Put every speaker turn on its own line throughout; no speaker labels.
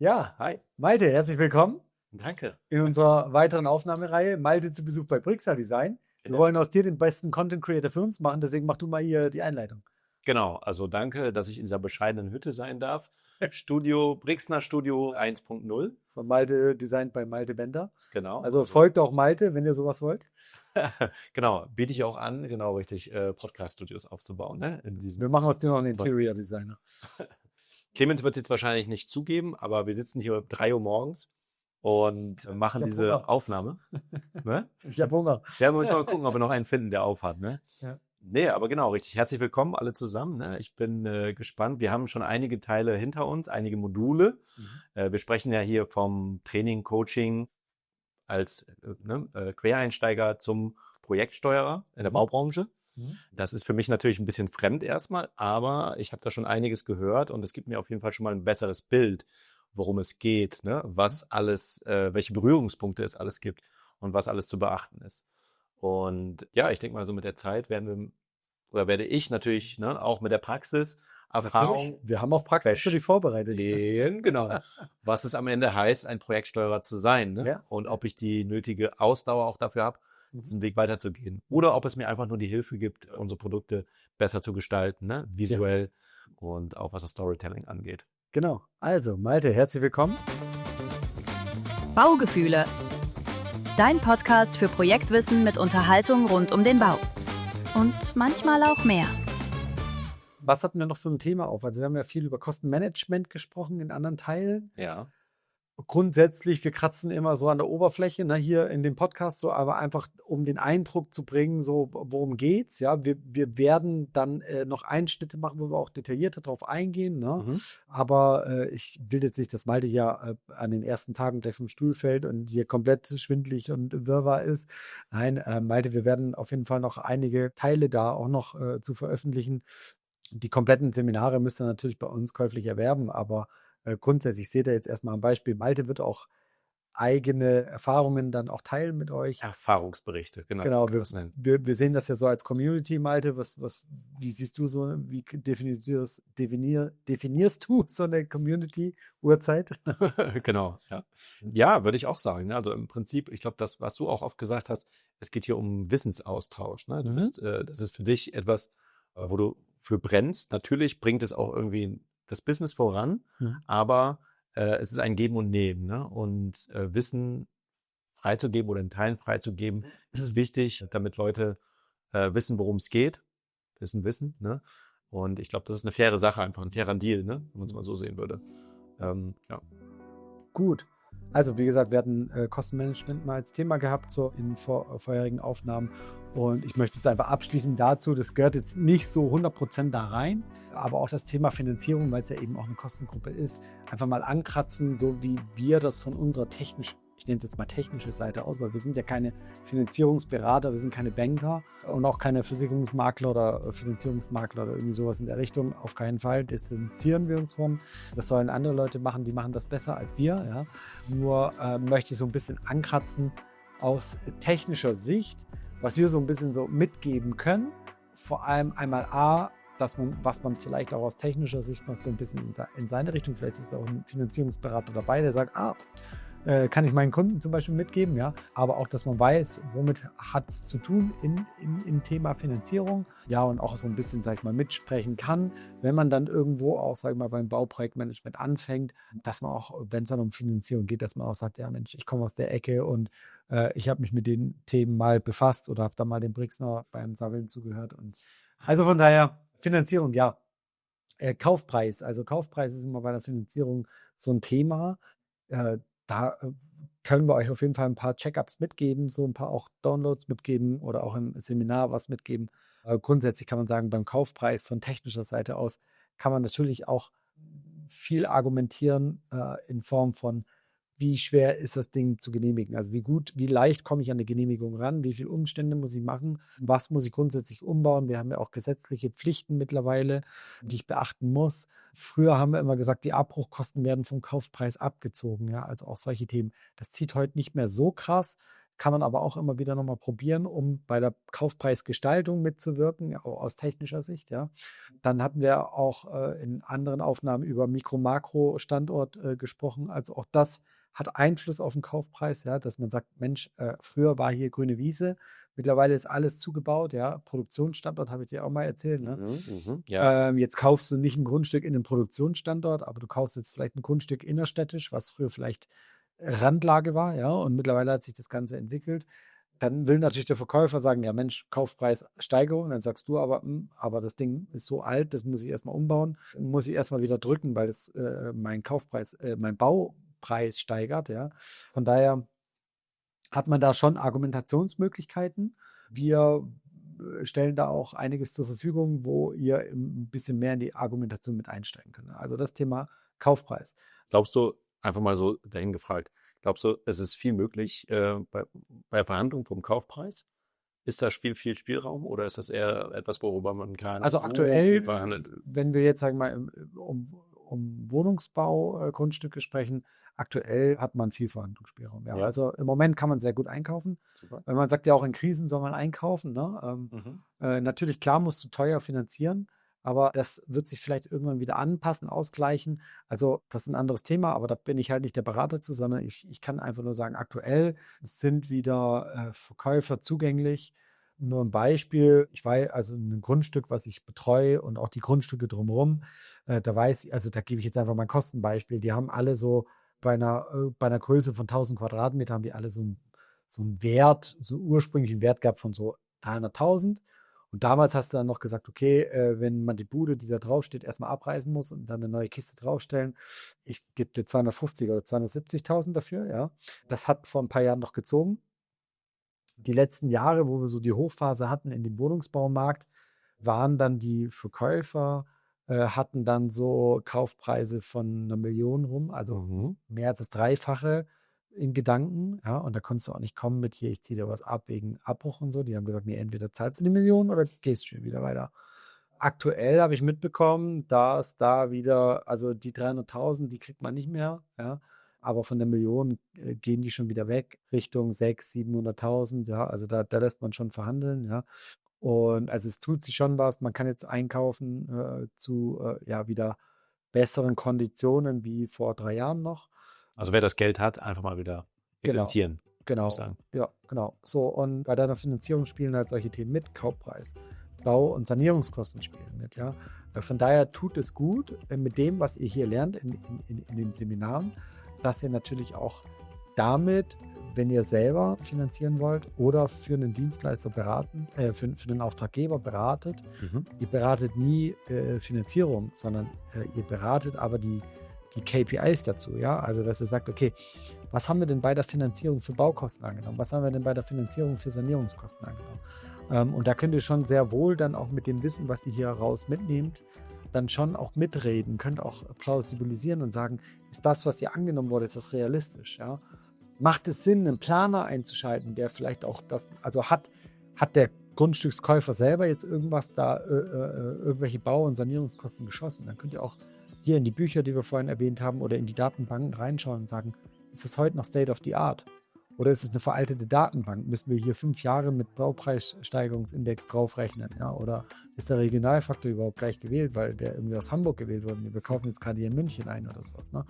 Ja,
Hi,
Malte, herzlich willkommen
danke.
in unserer weiteren Aufnahmereihe. Malte zu Besuch bei Brixner Design. Wir
Ja.
wollen aus dir den besten Content Creator für uns machen, deswegen mach du mal hier die Einleitung.
Genau, also danke, dass ich in dieser bescheidenen Hütte sein darf. Brixner Studio 1.0,
Von Malte Design bei Malte Bender.
genau.
Also folgt auch Malte, wenn ihr sowas wollt.
Genau, biete ich auch an, genau richtig, Podcast-Studios aufzubauen, ne? In diesem.
Wir machen aus dir noch einen Interior Designer.
Clemens wird es jetzt wahrscheinlich nicht zugeben, aber wir sitzen hier um 3 Uhr morgens und machen
Ich hab
diese
Hunger.
Aufnahme. Ne?
Ich habe Hunger.
Ja, müssen wir mal gucken, ob wir noch einen finden, der aufhat, ne?
Ja.
Nee, aber genau, richtig. Herzlich willkommen alle zusammen. Ne? Ich bin gespannt. Wir haben schon einige Teile hinter uns, einige Module. Wir sprechen ja hier vom Training, Coaching als Quereinsteiger zum Projektsteuerer in der Baubranche. Das ist für mich natürlich ein bisschen fremd erstmal, aber ich habe da schon einiges gehört und es gibt mir auf jeden Fall schon mal ein besseres Bild, worum es geht, ne? Was alles, welche Berührungspunkte es alles gibt und was alles zu beachten ist. Und ja, ich denke mal, so mit der Zeit werde ich natürlich, ne, auch mit der Praxis, Erfahrung
Wir haben auch Praxis für dich vorbereitet.
verstehen, genau, was es am Ende heißt, ein Projektsteuerer zu sein, ne?
Ja.
Und ob ich die nötige Ausdauer auch dafür habe, diesen Weg weiterzugehen. Oder ob es mir einfach nur die Hilfe gibt, unsere Produkte besser zu gestalten, ne? Visuell und auch was das Storytelling angeht.
Genau. Also, Malte, herzlich willkommen.
Baugefühle. Dein Podcast für Projektwissen mit Unterhaltung rund um den Bau. Und manchmal auch mehr.
Was hatten wir noch für ein Thema auf? Also wir haben ja viel über Kostenmanagement gesprochen in anderen Teilen.
Ja.
Grundsätzlich, wir kratzen immer so an der Oberfläche, ne, hier in dem Podcast, so, aber einfach, um den Eindruck zu bringen, so, worum geht's, ja. Wir werden dann noch Einschnitte machen, wo wir auch detaillierter drauf eingehen, ne. Aber ich will jetzt nicht, dass Malte ja an den ersten Tagen gleich vom Stuhl fällt und hier komplett schwindelig und wirrwarr ist. Nein, Malte, wir werden auf jeden Fall noch einige Teile da auch noch zu veröffentlichen. Die kompletten Seminare müsst ihr natürlich bei uns käuflich erwerben, aber grundsätzlich seht ihr jetzt erstmal ein Beispiel. Malte wird auch eigene Erfahrungen dann auch teilen mit euch.
Erfahrungsberichte, genau.
Genau,
kann man das nennen.
wir sehen das ja so als Community, Malte. Wie siehst du so, wie definierst du so eine Community-Uhrzeit?
Genau, ja. Ja, würde ich auch sagen. Ne? Also im Prinzip, ich glaube, das, was du auch oft gesagt hast, es geht hier um Wissensaustausch. Ne? Das ist für dich etwas, wo du für brennst. Natürlich bringt es auch irgendwie das Business voran, aber es ist ein Geben und Nehmen. Ne? Und Wissen freizugeben oder in Teilen freizugeben, ist wichtig, damit Leute wissen, worum es geht. Wissen, ne? Und ich glaube, das ist eine faire Sache, einfach ein fairer Deal, ne? Wenn man es mal so sehen würde. Ja.
Gut. Also, wie gesagt, wir hatten Kostenmanagement mal als Thema gehabt, so in vorherigen Aufnahmen. Und ich möchte jetzt einfach abschließen dazu, das gehört jetzt nicht so 100% da rein, aber auch das Thema Finanzierung, weil es ja eben auch eine Kostengruppe ist, einfach mal ankratzen, so wie wir das von unserer ich nenne es jetzt mal technische Seite aus, weil wir sind ja keine Finanzierungsberater, wir sind keine Banker und auch keine Versicherungsmakler oder Finanzierungsmakler oder irgendwie sowas in der Richtung. Auf keinen Fall distanzieren wir uns von. Das sollen andere Leute machen, die machen das besser als wir. Ja. Nur möchte ich so ein bisschen ankratzen aus technischer Sicht, was wir so ein bisschen so mitgeben können. Vor allem einmal was man vielleicht auch aus technischer Sicht noch so ein bisschen in seine Richtung, vielleicht ist auch ein Finanzierungsberater dabei, der sagt, kann ich meinen Kunden zum Beispiel mitgeben, ja, aber auch, dass man weiß, womit hat es zu tun im Thema Finanzierung, ja, und auch so ein bisschen, sag ich mal, mitsprechen kann, wenn man dann irgendwo auch, sag ich mal, beim Bauprojektmanagement anfängt, dass man auch, wenn es dann um Finanzierung geht, dass man auch sagt, ja Mensch, ich komme aus der Ecke und ich habe mich mit den Themen mal befasst oder habe da mal dem Brixner beim Sammeln zugehört und also von daher, Finanzierung, ja. Kaufpreis, also Kaufpreis ist immer bei der Finanzierung so ein Thema. Da können wir euch auf jeden Fall ein paar Check-ups mitgeben, so ein paar auch Downloads mitgeben oder auch im Seminar was mitgeben. Grundsätzlich kann man sagen, beim Kaufpreis von technischer Seite aus kann man natürlich auch viel argumentieren in Form von, wie schwer ist das Ding zu genehmigen? Also wie leicht komme ich an eine Genehmigung ran? Wie viele Umstände muss ich machen? Was muss ich grundsätzlich umbauen? Wir haben ja auch gesetzliche Pflichten mittlerweile, die ich beachten muss. Früher haben wir immer gesagt, die Abbruchkosten werden vom Kaufpreis abgezogen. Ja, also auch solche Themen. Das zieht heute nicht mehr so krass. kann man aber auch immer wieder nochmal probieren, um bei der Kaufpreisgestaltung mitzuwirken, auch aus technischer Sicht. Ja. Dann hatten wir auch in anderen Aufnahmen über Mikro-Makro-Standort gesprochen. Also auch das hat Einfluss auf den Kaufpreis, ja, dass man sagt, Mensch, früher war hier grüne Wiese, mittlerweile ist alles zugebaut, ja. Produktionsstandort habe ich dir auch mal erzählt. Ne?
Ja.
Jetzt kaufst du nicht ein Grundstück in einem Produktionsstandort, aber du kaufst jetzt vielleicht ein Grundstück innerstädtisch, was früher vielleicht Randlage war, ja, und mittlerweile hat sich das Ganze entwickelt. Dann will natürlich der Verkäufer sagen, ja Mensch, Kaufpreissteigerung. Dann sagst du aber das Ding ist so alt, das muss ich erstmal umbauen, muss ich erstmal wieder drücken, weil das mein Baupreis steigert, ja. Von daher hat man da schon Argumentationsmöglichkeiten. Wir stellen da auch einiges zur Verfügung, wo ihr ein bisschen mehr in die Argumentation mit einsteigen könnt. Also das Thema Kaufpreis.
Glaubst du, einfach mal so dahin gefragt, glaubst du, es ist viel möglich bei Verhandlungen vom Kaufpreis? Ist da viel Spielraum oder ist das eher etwas, worüber man kann?
Also aktuell,
verhandelt?
wenn wir jetzt, sagen wir mal, um Wohnungsbau-Grundstücke sprechen, aktuell hat man viel Verhandlungsspielraum. Ja.
Ja.
Also im Moment kann man sehr gut einkaufen.
Super.
Weil man sagt ja auch, in Krisen soll man einkaufen. Ne? Natürlich, klar, musst du teuer finanzieren, aber das wird sich vielleicht irgendwann wieder anpassen, ausgleichen. Also das ist ein anderes Thema, aber da bin ich halt nicht der Berater zu, sondern ich kann einfach nur sagen, aktuell sind wieder Verkäufer zugänglich. Nur ein Beispiel, ich weiß, also ein Grundstück, was ich betreue und auch die Grundstücke drumherum, da weiß ich, also da gebe ich jetzt einfach mal ein Kostenbeispiel, die haben alle so bei einer Größe von 1000 Quadratmeter haben die alle so einen Wert, so einen ursprünglichen Wert gehabt von so 300.000. Und damals hast du dann noch gesagt, okay, wenn man die Bude, die da draufsteht, erstmal abreißen muss und dann eine neue Kiste draufstellen, ich gebe dir 250 oder 270.000 dafür, ja. Das hat vor ein paar Jahren noch gezogen. Die letzten Jahre, wo wir so die Hochphase hatten in dem Wohnungsbaumarkt, waren dann die Verkäufer, hatten dann so Kaufpreise von 1 Million rum, also mehr als das Dreifache in Gedanken, ja, und da konntest du auch nicht kommen mit hier, ich ziehe dir was ab wegen Abbruch und so. Die haben gesagt, nee, entweder zahlst du die Million oder gehst schon wieder weiter. Aktuell habe ich mitbekommen, dass da wieder, also die 300.000, die kriegt man nicht mehr, ja, aber von der Million gehen die schon wieder weg, Richtung 600.000, 700.000, ja, also da lässt man schon verhandeln, ja. Und also es tut sich schon was, man kann jetzt einkaufen zu ja, wieder besseren Konditionen wie vor 3 Jahren noch.
Also wer das Geld hat, einfach mal wieder investieren.
Genau,
würde ich sagen.
ja, genau. So, und bei deiner Finanzierung spielen halt solche Themen mit, Kaufpreis, Bau- und Sanierungskosten spielen mit, ja. Von daher tut es gut mit dem, was ihr hier lernt in den Seminaren, dass ihr natürlich auch damit, wenn ihr selber finanzieren wollt oder für einen Dienstleister beraten, für einen Auftraggeber beratet, ihr beratet nie Finanzierung, sondern ihr beratet aber die KPIs dazu, ja, also dass ihr sagt, okay, was haben wir denn bei der Finanzierung für Baukosten angenommen? Was haben wir denn bei der Finanzierung für Sanierungskosten angenommen? Und da könnt ihr schon sehr wohl dann auch mit dem Wissen, was ihr hier raus mitnehmt, dann schon auch mitreden, könnt auch plausibilisieren und sagen, ist das, was hier angenommen wurde, ist das realistisch, ja? Macht es Sinn, einen Planer einzuschalten, der vielleicht auch das, also hat der Grundstückskäufer selber jetzt irgendwas da, irgendwelche Bau- und Sanierungskosten geschossen? Dann könnt ihr auch hier in die Bücher, die wir vorhin erwähnt haben, oder in die Datenbanken reinschauen und sagen, ist das heute noch State of the Art? Oder ist es eine veraltete Datenbank? Müssen wir hier 5 Jahre mit Baupreissteigerungsindex draufrechnen? Ja? Oder ist der Regionalfaktor überhaupt gleich gewählt, weil der irgendwie aus Hamburg gewählt wurde? Wir kaufen jetzt gerade hier in München ein oder sowas. Ne?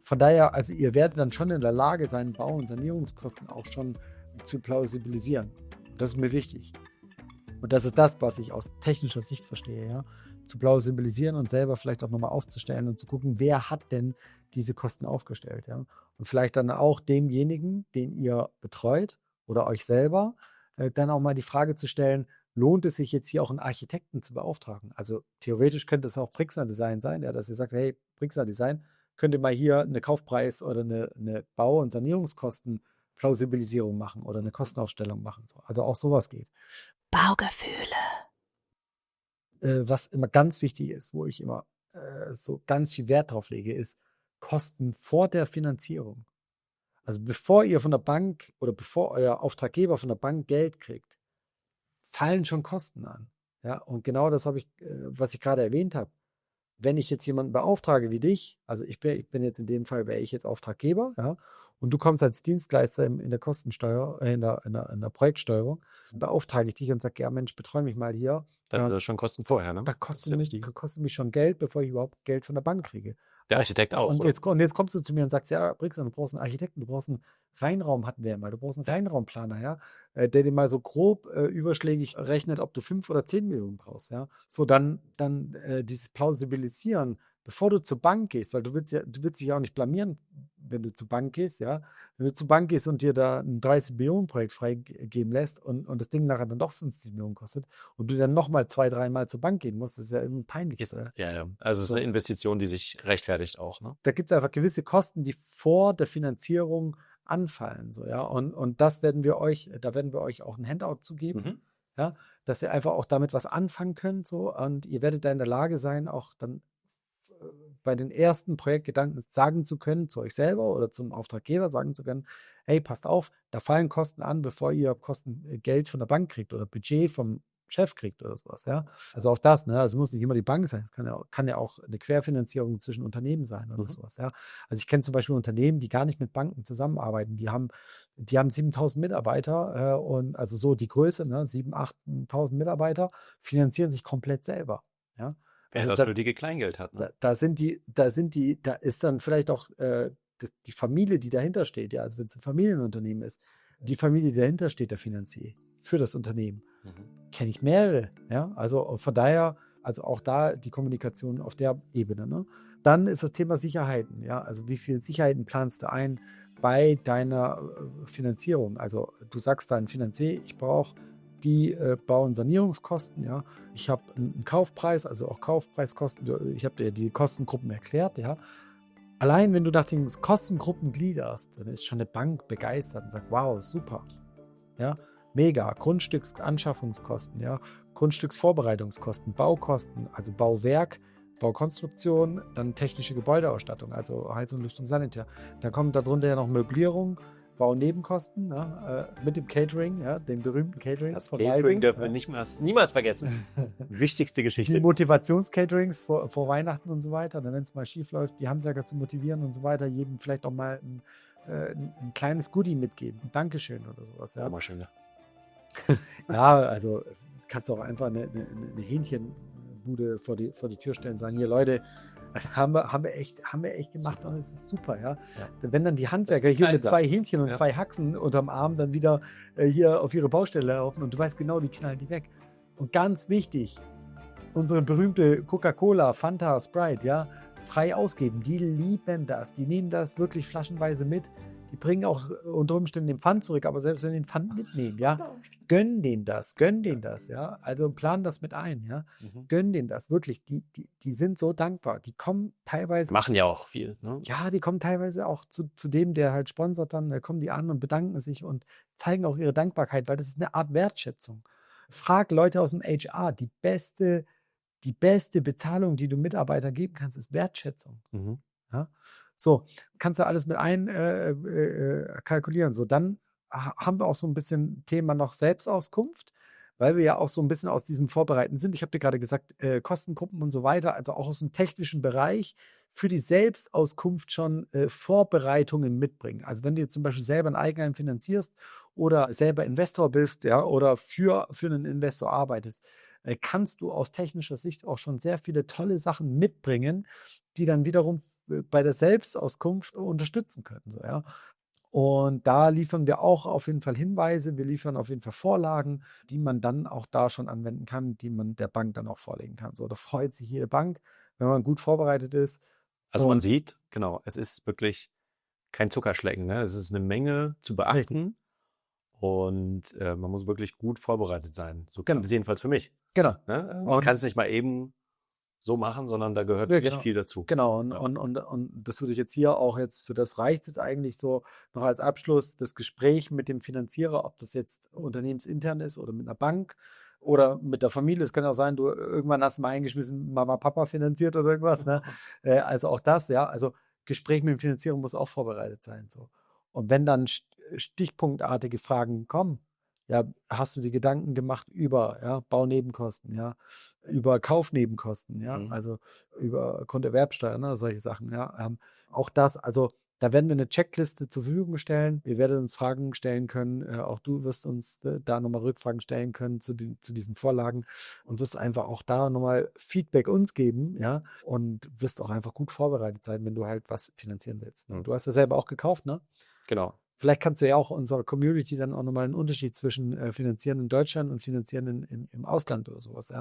Von daher, also ihr werdet dann schon in der Lage sein, Bau- und Sanierungskosten auch schon zu plausibilisieren. Das ist mir wichtig. Und das ist das, was ich aus technischer Sicht verstehe, ja. Zu plausibilisieren und selber vielleicht auch nochmal aufzustellen und zu gucken, wer hat denn diese Kosten aufgestellt, ja. Und vielleicht dann auch demjenigen, den ihr betreut oder euch selber, dann auch mal die Frage zu stellen, lohnt es sich jetzt hier auch einen Architekten zu beauftragen? Also theoretisch könnte es auch Brixner Design sein, ja, dass ihr sagt, hey, Brixner Design, könnt ihr mal hier eine Kaufpreis- oder eine Bau- und Sanierungskosten-Plausibilisierung machen oder eine Kostenaufstellung machen. So. Also auch sowas geht.
Baugefühle.
Was immer ganz wichtig ist, wo ich immer so ganz viel Wert drauf lege, ist Kosten vor der Finanzierung. Also bevor ihr von der Bank oder bevor euer Auftraggeber von der Bank Geld kriegt, fallen schon Kosten an. Ja, und genau das habe ich, was ich gerade erwähnt habe. wenn ich jetzt jemanden beauftrage wie dich, also ich bin jetzt in dem Fall, wäre ich jetzt Auftraggeber, ja, und du kommst als Dienstleister in der Kostensteuer, in der Projektsteuerung, beauftrage ich dich und sage, ja Mensch, betreue mich mal hier.
Das hat schon Kosten vorher, ne?
Da kostet mich schon Geld, bevor ich überhaupt Geld von der Bank kriege.
Der Architekt auch.
Und jetzt kommst du zu mir und sagst, ja, Brixen, du brauchst einen Architekten, du brauchst einen Reinraum, hatten wir ja mal, du brauchst einen Reinraumplaner, ja, der dir mal so grob überschlägig rechnet, ob du 5 oder 10 Millionen brauchst, ja. So, dann dieses Plausibilisieren, bevor du zur Bank gehst, weil du willst dich ja auch nicht blamieren, wenn du zur Bank gehst, ja. Wenn du zur Bank gehst und dir da ein 30-Millionen-Projekt freigeben lässt und das Ding nachher dann doch 50 Millionen kostet und du dann nochmal 2-3 Mal zur Bank gehen musst, das ist ja irgendwie peinlich.
Ja. Also es ist eine Investition, die sich rechtfertigt auch, ne?
Da gibt es einfach gewisse Kosten, die vor der Finanzierung anfallen, so, ja. Und da werden wir euch auch ein Handout zu geben, ja, dass ihr einfach auch damit was anfangen könnt, so. Und ihr werdet da in der Lage sein, auch dann bei den ersten Projektgedanken sagen zu können, zu euch selber oder zum Auftraggeber sagen zu können, hey, passt auf, da fallen Kosten an, bevor ihr Geld von der Bank kriegt oder Budget vom Chef kriegt oder sowas, ja. Also auch das, ne, also muss nicht immer die Bank sein, es kann ja auch eine Querfinanzierung zwischen Unternehmen sein oder sowas, ja. Also ich kenne zum Beispiel Unternehmen, die gar nicht mit Banken zusammenarbeiten, die haben 7.000 Mitarbeiter und also so die Größe, ne, 7.000, 8.000 Mitarbeiter, finanzieren sich komplett selber, ja.
Wer
Also
das nötige Kleingeld hat, ne?
Da ist dann vielleicht auch die Familie, die dahinter steht, ja, also wenn es ein Familienunternehmen ist, die Familie, die dahinter steht, der Finanzier für das Unternehmen. Kenne ich mehrere, ja, also von daher, also auch da die Kommunikation auf der Ebene, ne? Dann ist das Thema Sicherheiten, ja, also wie viel Sicherheiten planst du ein bei deiner Finanzierung? Also du sagst deinem Finanzier, ich brauche die Bau- und Sanierungskosten, ja. Ich habe einen Kaufpreis, also auch Kaufpreiskosten. Ich habe dir die Kostengruppen erklärt, ja. Allein wenn du nach den Kostengruppen gliederst, dann ist schon eine Bank begeistert und sagt, wow, super, ja, mega. Grundstücksanschaffungskosten, ja, Grundstücksvorbereitungskosten, Baukosten, also Bauwerk, Baukonstruktion, dann technische Gebäudeausstattung, also Heizung, Lüftung, Sanitär. Da kommt darunter ja noch Möblierung, Baunebenkosten, ne, mit dem Catering, ja, dem berühmten Catering.
Das Catering dürfen wir niemals vergessen. Wichtigste Geschichte.
Die Motivationscaterings vor Weihnachten und so weiter, wenn es mal schief läuft, die Handwerker zu motivieren und so weiter, jedem vielleicht auch mal ein kleines Goodie mitgeben, ein Dankeschön oder sowas. Ja,
mal schön, ja.
Ja, also kannst du auch einfach eine Hähnchenbude vor die Tür stellen und sagen, hier Leute, das haben wir echt gemacht super. Und es ist super, ja. Wenn dann die Handwerker hier mit 2 Hähnchen und 2 Haxen unterm Arm dann wieder hier auf ihre Baustelle laufen und du weißt genau, die knallen die weg. Und ganz wichtig, unsere berühmte Coca-Cola, Fanta, Sprite, ja, frei ausgeben, die lieben das, die nehmen das wirklich flaschenweise mit. Die bringen auch unter Umständen den Pfand zurück, aber selbst wenn die den Pfand mitnehmen, ja, gönn denen das, ja. Also plan das mit ein, ja. Gönn denen das, wirklich. Die sind so dankbar. Die kommen teilweise.
Machen ja auch viel, ne?
Ja, die kommen teilweise auch zu dem, der halt sponsert dann, da kommen die an und bedanken sich und zeigen auch ihre Dankbarkeit, weil das ist eine Art Wertschätzung. Frag Leute aus dem HR, die beste Bezahlung, die du Mitarbeitern geben kannst, ist Wertschätzung. Ja? So, kannst du alles mit kalkulieren. So, dann haben wir auch so ein bisschen Thema noch Selbstauskunft, weil wir ja auch so ein bisschen aus diesem Vorbereiten sind. Ich habe dir gerade gesagt, Kostengruppen und so weiter, also auch aus dem technischen Bereich für die Selbstauskunft schon Vorbereitungen mitbringen. Also wenn du jetzt zum Beispiel selber ein Eigenheim finanzierst oder selber Investor bist, ja, oder für einen Investor arbeitest, kannst du aus technischer Sicht auch schon sehr viele tolle Sachen mitbringen, die dann wiederum bei der Selbstauskunft unterstützen können. So, ja. Und da liefern wir auch auf jeden Fall Hinweise, wir liefern auf jeden Fall Vorlagen, die man dann auch da schon anwenden kann, die man der Bank dann auch vorlegen kann. So, da freut sich jede Bank, wenn man gut vorbereitet ist.
Also man sieht, genau, es ist wirklich kein Zuckerschlecken, ne? Es ist eine Menge zu beachten. Richtig. Und man muss wirklich gut vorbereitet sein. So klingt es jedenfalls für mich.
Genau.
Ne? Man kann es nicht mal eben so machen, sondern da gehört wirklich viel dazu.
Genau, und das würde ich jetzt hier auch für das reicht es eigentlich so noch als Abschluss, das Gespräch mit dem Finanzierer, ob das jetzt unternehmensintern ist oder mit einer Bank oder mit der Familie. Es kann auch sein, du irgendwann hast mal eingeschmissen, Mama, Papa finanziert oder irgendwas. Ne? Also auch das, ja. Also Gespräch mit dem Finanzierer muss auch vorbereitet sein. So. Und wenn dann stichpunktartige Fragen kommen, Ja, hast du dir Gedanken gemacht über Baunebenkosten, über Kaufnebenkosten, also über Grunderwerbsteuer, ne, solche Sachen, auch das, also da werden wir eine Checkliste zur Verfügung stellen. Wir werden uns Fragen stellen können. Auch du wirst uns da nochmal Rückfragen stellen können zu diesen Vorlagen und wirst einfach auch da nochmal Feedback uns geben, und wirst auch einfach gut vorbereitet sein, wenn du halt was finanzieren willst. Ne? Du hast ja selber auch gekauft, ne?
Genau.
Vielleicht kannst du ja auch unserer Community dann auch nochmal einen Unterschied zwischen Finanzieren in Deutschland und Finanzieren im Ausland oder sowas.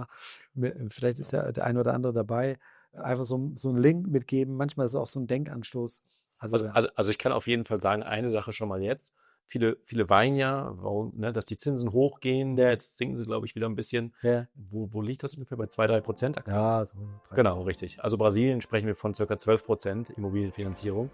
Vielleicht ist ja der eine oder andere dabei. Einfach so einen Link mitgeben. Manchmal ist es auch so ein Denkanstoß.
Also ich kann auf jeden Fall sagen, eine Sache schon mal jetzt. Viele weinen ja, dass die Zinsen hochgehen.
Ja.
Jetzt sinken sie, glaube ich, wieder ein bisschen.
Ja.
Wo liegt das ungefähr? Bei 2-3%?
Ja, so 3%.
Genau, richtig. Also Brasilien sprechen wir von ca. 12% Immobilienfinanzierung.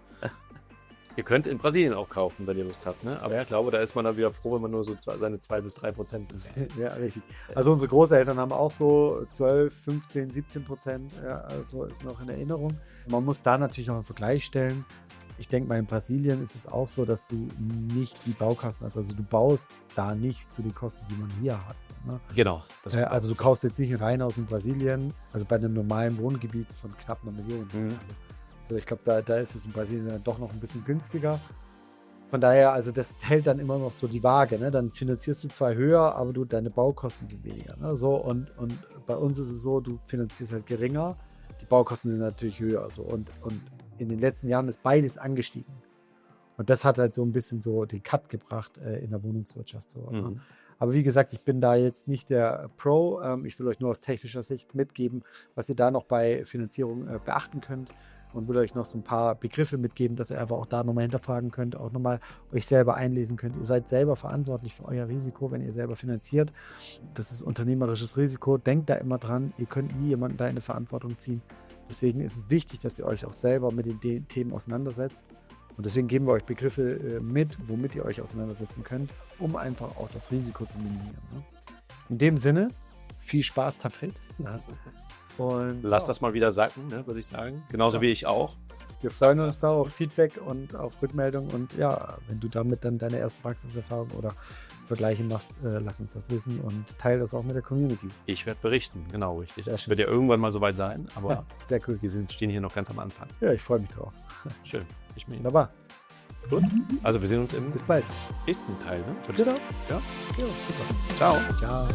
Ihr könnt in Brasilien auch kaufen, wenn ihr Lust habt. Ne? Aber ich glaube, da ist man dann wieder froh, wenn man nur so seine 2-3% bezahlt.
Ja, richtig. Also unsere Großeltern haben auch so 12, 15, 17%. Ja, also ist mir noch in Erinnerung. Man muss da natürlich auch einen Vergleich stellen. Ich denke mal, in Brasilien ist es auch so, dass du nicht die Baukosten hast. Also du baust da nicht zu den Kosten, die man hier hat. Ne?
Genau.
Also du kaufst jetzt nicht ein Reihenhaus in Brasilien, also bei einem normalen Wohngebiet von knapp 1 Million. Also ich glaube, da ist es in Brasilien dann doch noch ein bisschen günstiger. Von daher, also das hält dann immer noch so die Waage. Ne? Dann finanzierst du zwar höher, aber deine Baukosten sind weniger. Ne? So, und bei uns ist es so, du finanzierst halt geringer, die Baukosten sind natürlich höher. So, und in den letzten Jahren ist beides angestiegen. Und das hat halt so ein bisschen so den Cut gebracht in der Wohnungswirtschaft. So, ne? Aber wie gesagt, ich bin da jetzt nicht der Pro. Ich will euch nur aus technischer Sicht mitgeben, was ihr da noch bei Finanzierung beachten könnt. Und würde euch noch so ein paar Begriffe mitgeben, dass ihr einfach auch da nochmal hinterfragen könnt, auch nochmal euch selber einlesen könnt. Ihr seid selber verantwortlich für euer Risiko, wenn ihr selber finanziert. Das ist unternehmerisches Risiko. Denkt da immer dran, ihr könnt nie jemanden da in eine Verantwortung ziehen. Deswegen ist es wichtig, dass ihr euch auch selber mit den Themen auseinandersetzt. Und deswegen geben wir euch Begriffe mit, womit ihr euch auseinandersetzen könnt, um einfach auch das Risiko zu minimieren. Ne? In dem Sinne, viel Spaß damit. Und
lass das mal wieder sacken, ne, würde ich sagen. Genauso wie ich auch.
Wir freuen uns da auf Feedback und auf Rückmeldung. Und wenn du damit dann deine ersten Praxiserfahrungen oder Vergleiche machst, lass uns das wissen und teile das auch mit der Community.
Ich werde berichten, genau, richtig. Das wird ja irgendwann mal soweit sein, aber
sehr cool.
Wir stehen hier noch ganz am Anfang.
Ja, ich freue mich drauf.
Schön. Ich mich.
Wunderbar.
Gut. Also wir sehen uns im
Bis bald.
nächsten Teil. Ne?
Genau.
Ja,
super.
Ciao.
Ciao.